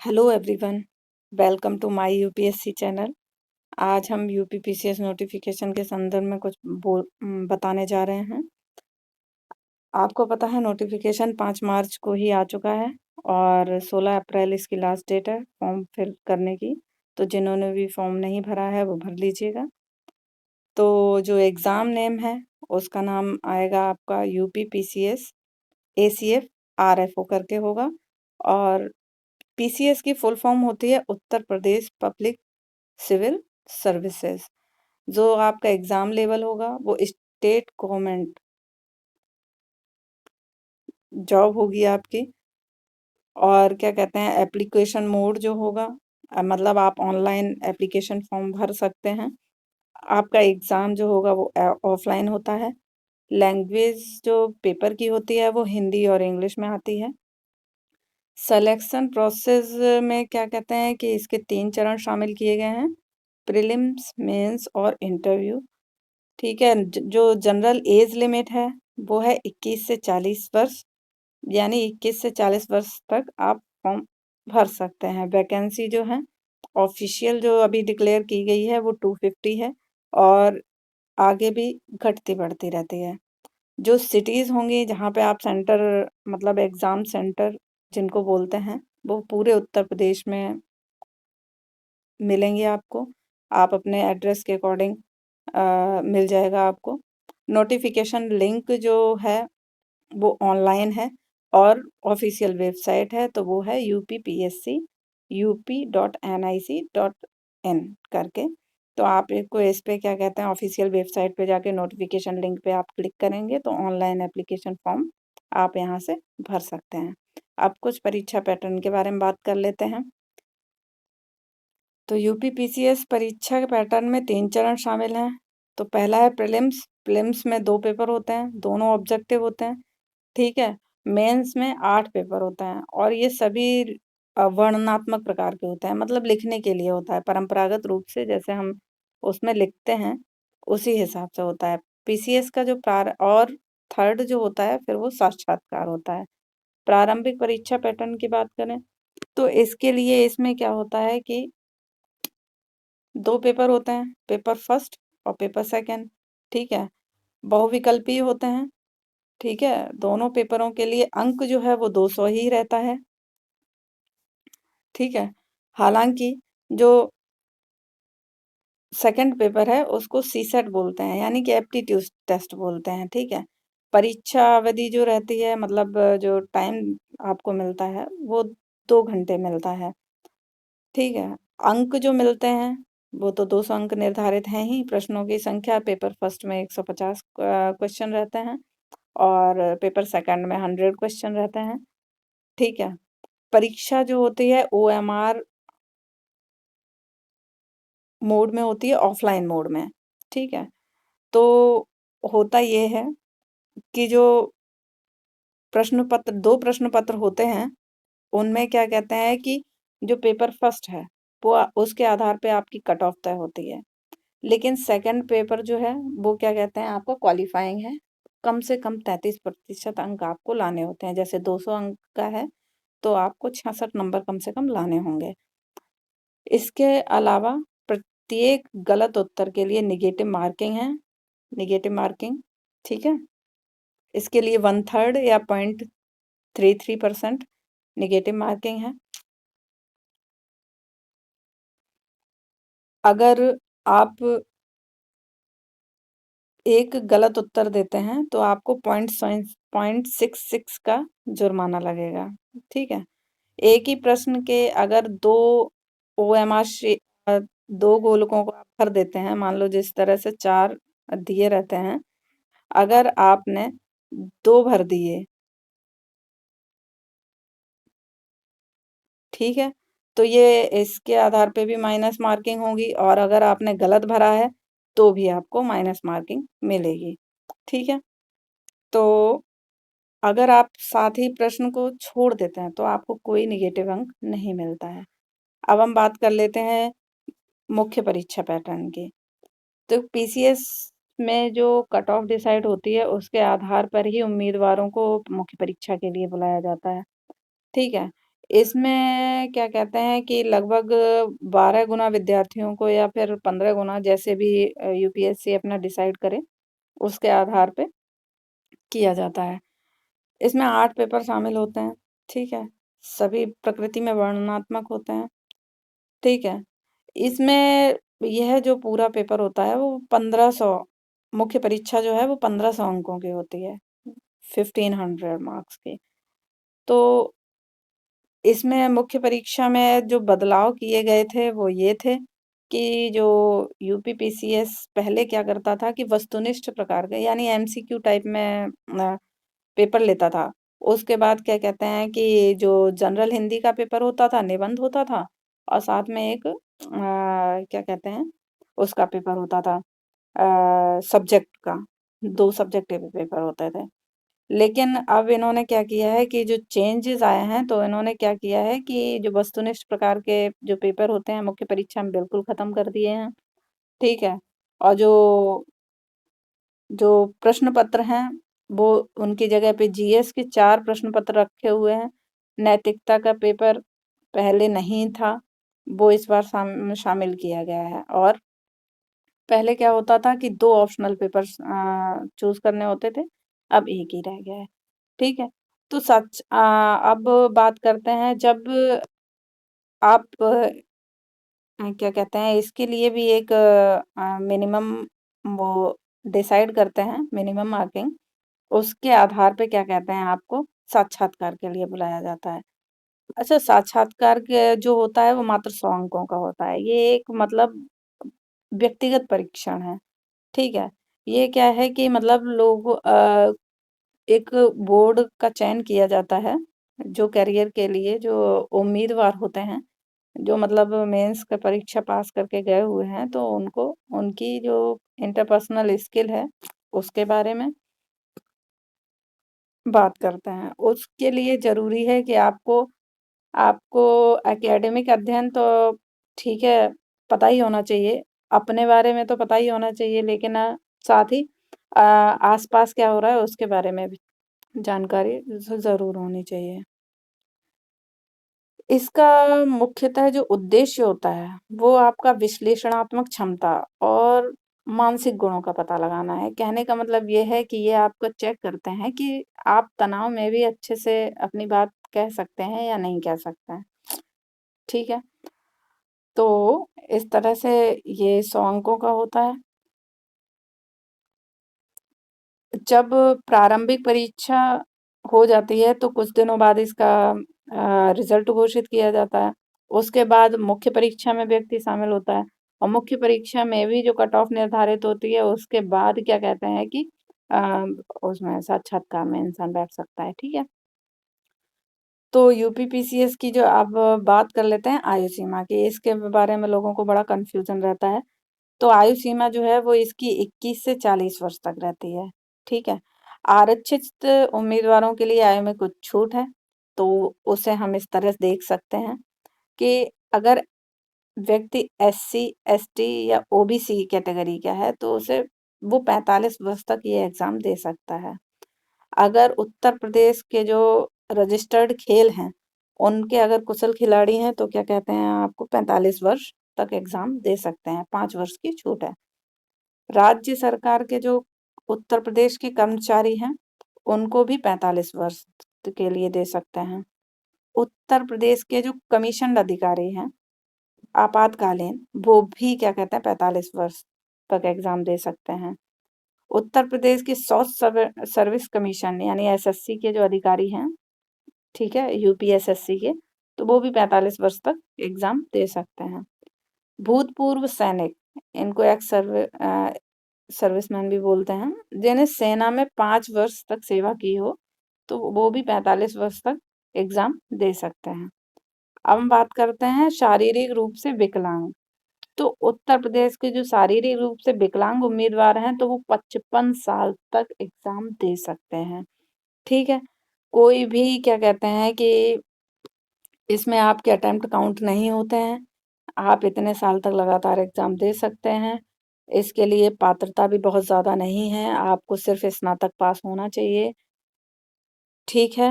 Hello everyone, welcome to my UPSC channel. आज हम UPPCS notification के संदर्भ में कुछ बताने जा रहे हैं। आपको पता है नोटिफिकेशन 5 मार्च को ही आ चुका है और 16 अप्रैल इसकी लास्ट डेट है फॉर्म फिल करने की। तो जिन्होंने भी फॉर्म नहीं भरा है वो भर लीजिएगा। तो जो एग्ज़ाम नेम है उसका नाम आएगा आपका यूपीपीसीएस एसीएफ आरएफओ करके होगा। और पीसीएस की फुल फॉर्म होती है Uttar Pradesh public civil services. जो आपका एग्ज़ाम लेवल होगा वो स्टेट गवर्नमेंट जॉब होगी आपकी। और क्या कहते हैं एप्लीकेशन मोड जो होगा, मतलब आप ऑनलाइन एप्लीकेशन फॉर्म भर सकते हैं। आपका एग्ज़ाम जो होगा वो ऑफलाइन होता है। लैंग्वेज जो पेपर की होती है वो हिंदी और इंग्लिश में आती है। सिलेक्शन प्रोसेस में क्या कहते हैं कि इसके 3 चरण शामिल किए गए हैं, प्रीलिम्स, मेंस और इंटरव्यू। ठीक है। जो जनरल एज लिमिट है वो है 21 से 40 वर्ष, यानी 21 से 40 वर्ष तक आप फॉर्म भर सकते हैं। वैकेंसी जो है ऑफिशियल जो अभी डिक्लेयर की गई है वो 250 है और आगे भी घटती बढ़ती रहती है। जो सिटीज़ होंगी जहाँ पे आप सेंटर, मतलब एग्ज़ाम सेंटर जिनको बोलते हैं, वो पूरे उत्तर प्रदेश में मिलेंगे आपको। आप अपने एड्रेस के अकॉर्डिंग मिल जाएगा आपको। नोटिफिकेशन लिंक जो है वो ऑनलाइन है और ऑफिशियल वेबसाइट है, तो वो है uppsc.up.nic.in करके। तो आप इसको इस पे क्या कहते हैं ऑफिशियल वेबसाइट पे जाके नोटिफिकेशन लिंक पे आप क्लिक करेंगे तो ऑनलाइन एप्लीकेशन फॉर्म आप यहाँ से भर सकते हैं। अब कुछ परीक्षा पैटर्न के बारे में बात कर लेते हैं। तो यूपीपीसीएस परीक्षा के पैटर्न में 3 चरण शामिल हैं। तो पहला है प्रीलिम्स। प्रीलिम्स में 2 पेपर होते हैं, दोनों ऑब्जेक्टिव होते हैं। ठीक है। मेंस में 8 पेपर होते हैं और ये सभी वर्णनात्मक प्रकार के होते हैं, मतलब लिखने के लिए होता है। परंपरागत रूप से जैसे हम उसमें लिखते हैं उसी हिसाब से होता है। पीसीएस का जो और थर्ड जो होता है फिर वो साक्षात्कार होता है। प्रारंभिक परीक्षा पैटर्न की बात करें तो इसके लिए इसमें क्या होता है कि 2 पेपर होते हैं, पेपर फर्स्ट और पेपर सेकंड। ठीक है। बहुविकल्पीय होते हैं। ठीक है। दोनों पेपरों के लिए अंक जो है वो 200 ही रहता है। ठीक है। हालांकि जो सेकंड पेपर है उसको सीसेट बोलते हैं, यानी कि एप्टीट्यूड टेस्ट बोलते हैं। ठीक है। परीक्षा अवधि जो रहती है, मतलब जो टाइम आपको मिलता है वो 2 घंटे मिलता है। ठीक है। अंक जो मिलते हैं वो तो 200 अंक निर्धारित हैं ही। प्रश्नों की संख्या पेपर फर्स्ट में 150 क्वेश्चन रहते हैं और पेपर सेकंड में 100 क्वेश्चन रहते हैं। ठीक है। परीक्षा जो होती है ओएमआर मोड में होती है, ऑफलाइन मोड में। ठीक है। तो होता ये है कि जो प्रश्न पत्र 2 प्रश्न पत्र होते हैं उनमें क्या कहते हैं कि जो पेपर फर्स्ट है वो उसके आधार पे आपकी कट ऑफ तय होती है। लेकिन सेकंड पेपर जो है वो क्या कहते हैं आपका क्वालिफाइंग है। कम से कम 33% अंक आपको लाने होते हैं। जैसे 200 अंक का है तो आपको 66 नंबर कम से कम लाने होंगे। इसके अलावा प्रत्येक गलत उत्तर के लिए नेगेटिव मार्किंग है। Negative marking. ठीक है। इसके लिए 1/3 या 0.33% नेगेटिव मार्किंग है। अगर आप एक गलत उत्तर देते हैं तो आपको 0.66 का जुर्माना लगेगा। ठीक है। एक ही प्रश्न के अगर 2 ओएमआर 2 गोलकों को आप भर देते हैं, मान लो जिस तरह से 4 दिए रहते हैं, अगर आपने 2 भर दिए, ठीक है, तो ये इसके आधार पे भी माइनस मार्किंग होगी और अगर आपने गलत भरा है तो भी आपको माइनस मार्किंग मिलेगी। ठीक है। तो अगर आप साथ ही प्रश्न को छोड़ देते हैं तो आपको कोई नेगेटिव अंक नहीं मिलता है। अब हम बात कर लेते हैं मुख्य परीक्षा पैटर्न की। तो पीसीएस इसमें जो कट ऑफ डिसाइड होती है उसके आधार पर ही उम्मीदवारों को मुख्य परीक्षा के लिए बुलाया जाता है, ठीक है? इसमें क्या कहते हैं कि लगभग 12 गुना विद्यार्थियों को या फिर 15 गुना जैसे भी यूपीएससी अपना डिसाइड करे, उसके आधार पे किया जाता है। इसमें 8 पेपर शामिल होते हैं, ठीक है? सभी प्रकृति में वर्णनात्मक होते हैं, ठीक है? इसमें यह जो पूरा पेपर होता है वो 1500 मुख्य परीक्षा जो है वो 1500 अंकों की होती है, 1500 मार्क्स की। तो इसमें मुख्य परीक्षा में जो बदलाव किए गए थे वो ये थे कि जो यूपीपीसीएस पहले क्या करता था कि वस्तुनिष्ठ प्रकार के यानी एमसीक्यू टाइप में पेपर लेता था। उसके बाद क्या कहते हैं कि जो जनरल हिंदी का पेपर होता था, निबंध होता था और साथ में एक क्या कहते हैं उसका पेपर होता था सब्जेक्ट का, 2 सब्जेक्ट के पेपर होते थे। लेकिन अब इन्होंने क्या किया है कि जो चेंजेस आए हैं तो इन्होंने क्या किया है कि जो वस्तुनिष्ठ प्रकार के जो पेपर होते हैं मुख्य परीक्षा में बिल्कुल खत्म कर दिए हैं, ठीक है? और जो जो प्रश्न पत्र हैं वो उनकी जगह पे जीएस के 4 प्रश्न पत्र रखे हुए हैं। नैतिकता का पेपर पहले नहीं था, वो इस बार शामिल किया गया है और पहले क्या होता था कि 2 ऑप्शनल पेपर्स चूज़ करने होते थे, अब 1 ही रह गया है, ठीक है? तो अब बात करते हैं जब आप क्या कहते हैं इसके लिए भी एक मिनिमम वो डिसाइड करते हैं, मिनिमम मार्किंग, उसके आधार पे क्या कहते हैं आपको साक्षात्कार के लिए बुलाया जाता है। अच्छा साक्षात्कार के जो होता है वो मात्र 100 अंकों का होता है, ये एक मतलब व्यक्तिगत परीक्षण है। ठीक है। ये क्या है कि मतलब एक बोर्ड का चयन किया जाता है, जो करियर के लिए जो उम्मीदवार होते हैं, जो मतलब मेंस का परीक्षा पास करके गए हुए हैं, तो उनको उनकी जो इंटरपर्सनल स्किल है, उसके बारे में बात करते हैं। उसके लिए ज़रूरी है कि आपको आपको एकेडमिक अध्ययन तो ठीक है, पता ही होना चाहिए। अपने बारे में तो पता ही होना चाहिए लेकिन साथ ही आस-पास क्या हो रहा है उसके बारे में भी जानकारी ज़रूर होनी चाहिए। इसका मुख्यतः जो उद्देश्य होता है, वो आपका विश्लेषणात्मक क्षमता और मानसिक गुणों का पता लगाना है। कहने का मतलब ये है कि ये आपको चेक करते हैं कि आप तनाव में भी अच्छे से अपनी बात कह सकते हैं या नहीं कह सकते हैं। ठीक है? तो इस तरह से ये 100 अंकों का होता है। जब प्रारंभिक परीक्षा हो जाती है तो कुछ दिनों बाद इसका रिजल्ट घोषित किया जाता है। उसके बाद मुख्य परीक्षा में व्यक्ति शामिल होता है और मुख्य परीक्षा में भी जो कट ऑफ निर्धारित होती है उसके बाद क्या कहते हैं कि अ, उसमें साक्षात्कार में इंसान बैठ सकता है, ठीक है? तो यूपीपीसीएस की जो अब बात कर लेते हैं आयु सीमा की, इसके बारे में लोगों को बड़ा कन्फ्यूज़न रहता है। तो आयु सीमा जो है वो इसकी 21 से 40 वर्ष तक रहती है, ठीक है? आरक्षित उम्मीदवारों के लिए आयु में कुछ छूट है, तो उसे हम इस तरह से देख सकते हैं कि अगर व्यक्ति एससी, एसटी या ओबीसी कैटेगरी का है तो उसे वो 45 वर्ष तक ये एग्ज़ाम दे सकता है। अगर उत्तर प्रदेश के जो रजिस्टर्ड खेल हैं, उनके अगर कुशल खिलाड़ी हैं तो क्या कहते हैं आपको 45 वर्ष तक एग्ज़ाम दे सकते हैं, 5 वर्ष की छूट है। राज्य सरकार के जो उत्तर प्रदेश के कर्मचारी हैं, उनको भी 45 वर्ष के लिए दे सकते हैं। उत्तर प्रदेश के जो कमीशन्ड अधिकारी हैं, आपातकालीन, वो भी क्या कहते हैं 45 वर्ष तक एग्ज़ाम दे सकते हैं। उत्तर प्रदेश की सर्विस कमीशन यानी एसएससी के जो अधिकारी हैं, ठीक है? यूपीएसएससी के, तो वो भी 45 वर्ष तक एग्ज़ाम दे सकते हैं। भूतपूर्व सैनिक, इनको सर्विसमैन भी बोलते हैं, जिन्हें सेना में 5 वर्ष तक सेवा की हो, तो वो भी 45 वर्ष तक एग्ज़ाम दे सकते हैं। अब हम बात करते हैं शारीरिक रूप से विकलांग। तो उत्तर प्रदेश के जो शारीरिक रूप से विकलांग उम्मीदवार हैं, तो वो 55 साल तक एग्ज़ाम दे सकते हैं, ठीक है? कोई भी क्या कहते हैं कि इसमें आपके अटेम्प्ट काउंट नहीं होते हैं। आप इतने साल तक लगातार एग्ज़ाम दे सकते हैं इसके लिए पात्रता भी बहुत ज़्यादा नहीं है, आपको सिर्फ़ स्नातक पास होना चाहिए, ठीक है?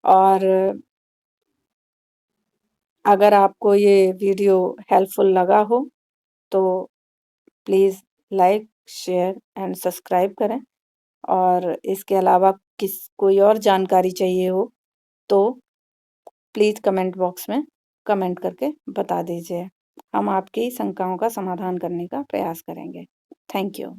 और अगर आपको ये वीडियो हेल्पफुल लगा हो, तो please like, share and subscribe करें और इसके अलावा कोई और जानकारी चाहिए हो, तो प्लीज़ कमेंट बॉक्स में कमेंट करके बता दीजिए। हम आपकी शंकाओं का समाधान करने का प्रयास करेंगे। Thank you.